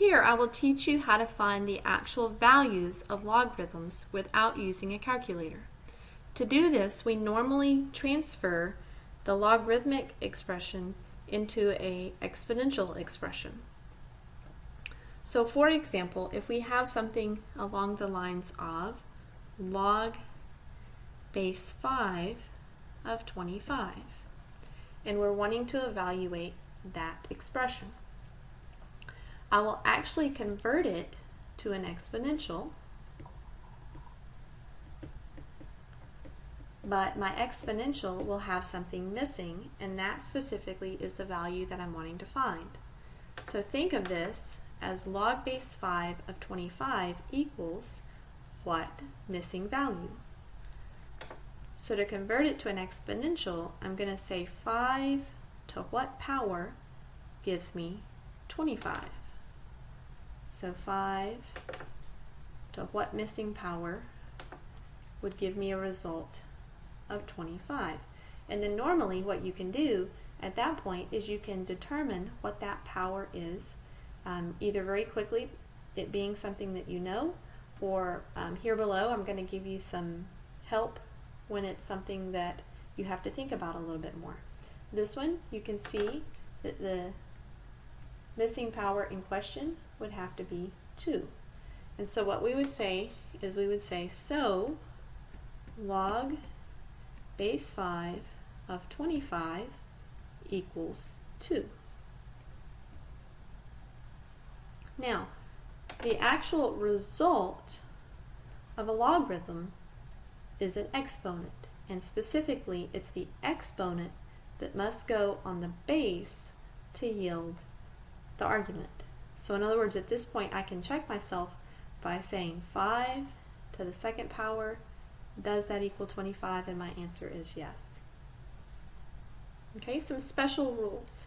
Here I will teach you how to find the actual values of logarithms without using a calculator. To do this, we normally transfer the logarithmic expression into an exponential expression. So for example, if we have something along the lines of log base 5 of 25, and we're wanting to evaluate that expression, I will actually convert it to an exponential, but my exponential will have something missing, and that specifically is the value that I'm wanting to find. So think of this as log base 5 of 25 equals what missing value? So to convert it to an exponential, I'm going to say 5 to what power gives me 25? So 5 to what missing power would give me a result of 25? And then normally what you can do at that point is you can determine what that power is, either very quickly, it being something that you know, or here below I'm going to give you some help when it's something that you have to think about a little bit more. This one, you can see that the missing power in question would have to be 2. And so what we would say is so log base 5 of 25 equals 2. Now, the actual result of a logarithm is an exponent, and specifically it's the exponent that must go on the base to yield the argument. So in other words, at this point I can check myself by saying 5 to the second power, does that equal 25? And my answer is yes. Okay, some special rules.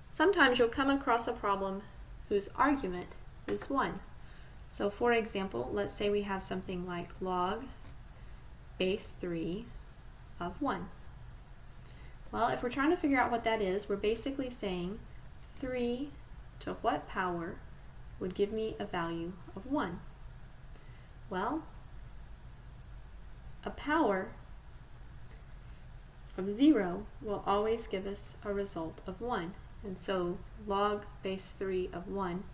Sometimes you'll come across a problem whose argument is 1. So for example, let's say we have something like log base 3 of 1. Well, if we're trying to figure out what that is, we're basically saying 3 to what power would give me a value of 1? Well, a power of 0 will always give us a result of 1. And so log base 3 of 1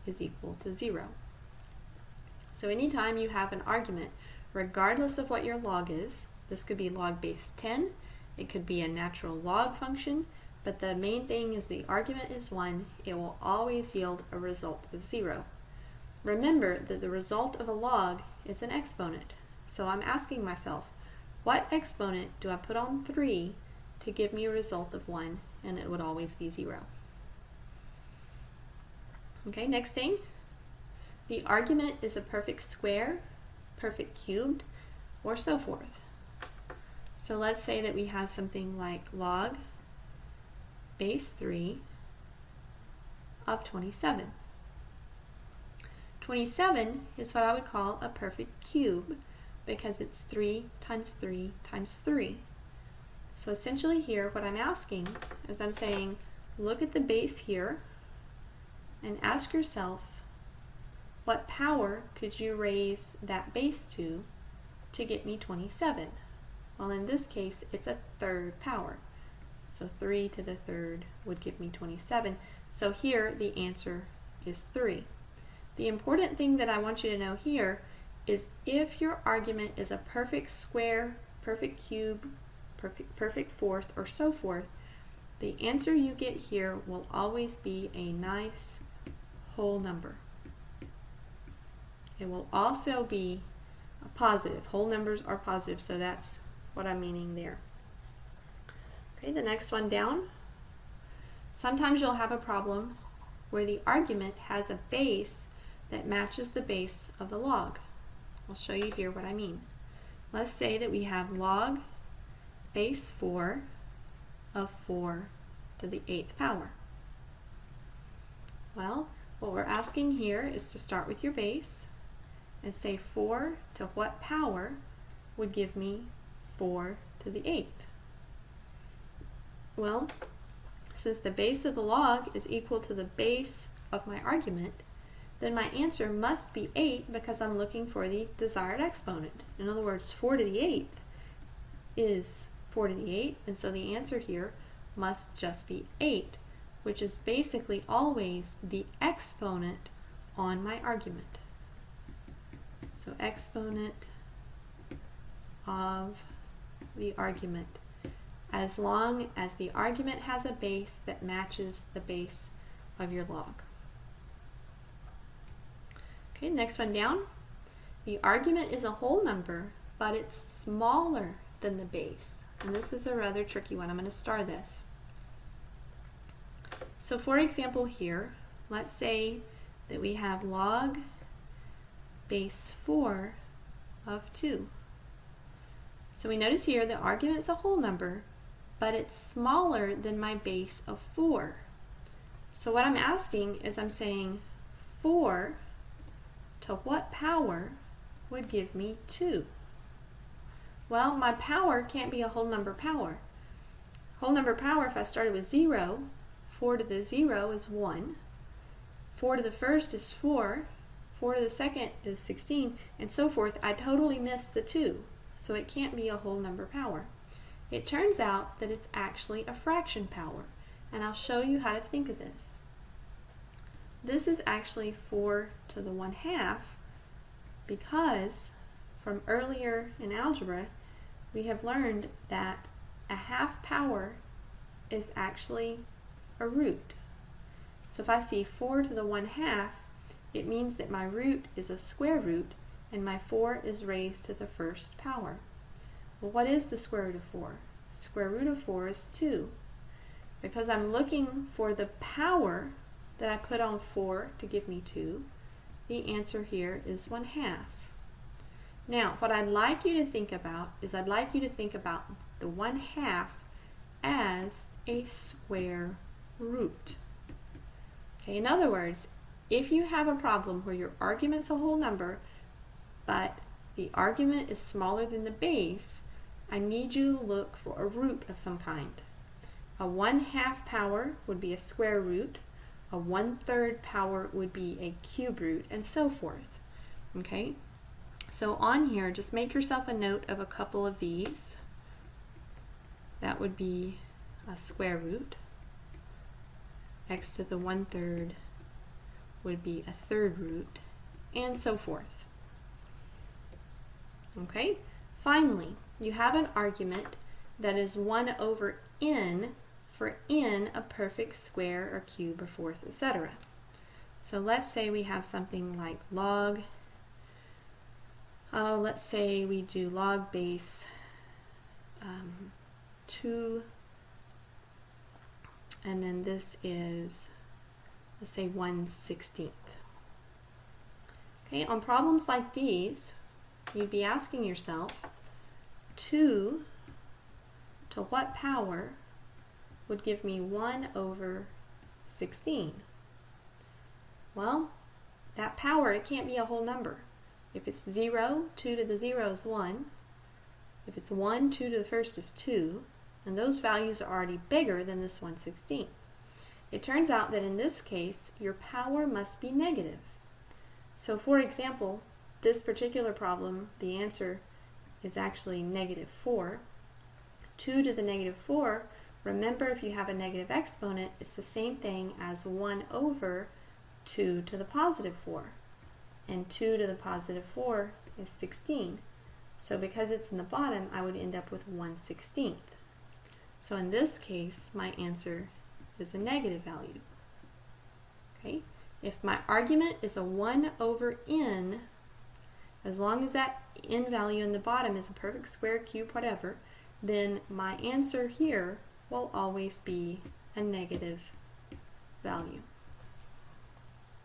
is equal to 0. So anytime you have an argument, regardless of what your log is, this could be log base 10, it could be a natural log function, but the main thing is the argument is 1, it will always yield a result of 0. Remember that the result of a log is an exponent. So I'm asking myself, what exponent do I put on 3 to give me a result of 1? And it would always be 0. Okay, next thing. The argument is a perfect square, perfect cubed, or so forth. So let's say that we have something like log base 3 of 27. 27 is what I would call a perfect cube because it's 3 times 3 times 3. So essentially here what I'm asking is I'm saying look at the base here and ask yourself what power could you raise that base to get me 27? Well, in this case it's a third power. So 3 to the third would give me 27. So here the answer is 3. The important thing that I want you to know here is if your argument is a perfect square, perfect cube, perfect fourth, or so forth, the answer you get here will always be a nice whole number. It will also be a positive. Whole numbers are positive, so that's what I'm meaning there. Okay, the next one down. Sometimes you'll have a problem where the argument has a base that matches the base of the log. I'll show you here what I mean. Let's say that we have log base 4 of 4 to the 8th power. Well, what we're asking here is to start with your base and say 4 to what power would give me 4 to the 8th. Well, since the base of the log is equal to the base of my argument, then my answer must be 8 because I'm looking for the desired exponent. In other words, 4 to the 8th is 4 to the 8th, and so the answer here must just be 8, which is basically always the exponent on my argument. So exponent of the argument, as long as the argument has a base that matches the base of your log. Okay, next one down. The argument is a whole number, but it's smaller than the base. And this is a rather tricky one. I'm going to star this. So for example here, let's say that we have log base 4 of 2. So we notice here the argument is a whole number, but it's smaller than my base of 4. So what I'm asking is I'm saying 4 to what power would give me 2? Well, my power can't be a whole number power. Whole number power, if I started with 0, 4 to the 0 is 1, 4 to the first is 4, 4 to the second is 16, and so forth. I totally missed the 2, so it can't be a whole number power. It turns out that it's actually a fraction power, and I'll show you how to think of this. This is actually 4 to the 1/2 because from earlier in algebra we have learned that a half power is actually a root. So if I see 4 to the 1/2, it means that my root is a square root and my 4 is raised to the first power. Well, what is the square root of 4? Square root of 4 is 2. Because I'm looking for the power that I put on 4 to give me 2, the answer here is 1/2. Now, what I'd like you to think about is I'd like you to think about the 1/2 as a square root. Okay, in other words, if you have a problem where your argument's a whole number, but the argument is smaller than the base, I need you to look for a root of some kind. A 1/2 power would be a square root, a 1/3 power would be a cube root, and so forth. Okay? So on here, just make yourself a note of a couple of these. That would be a square root. X to the 1/3 would be a third root, and so forth. Okay? Finally, you have an argument that is 1 over n for n a perfect square or cube or fourth, etc. So let's say we have something like log, let's say we do log base 2, and then this is, let's say 1/16. Okay, on problems like these, you'd be asking yourself, 2 to what power would give me 1 over 16? Well, that power, it can't be a whole number. If it's 0, 2 to the 0 is 1. If it's 1, 2 to the first is 2. And those values are already bigger than this 1/16. It turns out that in this case, your power must be negative. So for example, this particular problem, the answer is actually -4. 2 to the -4, remember if you have a negative exponent, it's the same thing as 1 over 2 to the +4. And 2 to the +4 is 16. So because it's in the bottom, I would end up with 1/16. So in this case, my answer is a negative value. Okay? If my argument is a 1 over n, as long as that n value in the bottom is a perfect square, cube, whatever, then my answer here will always be a negative value.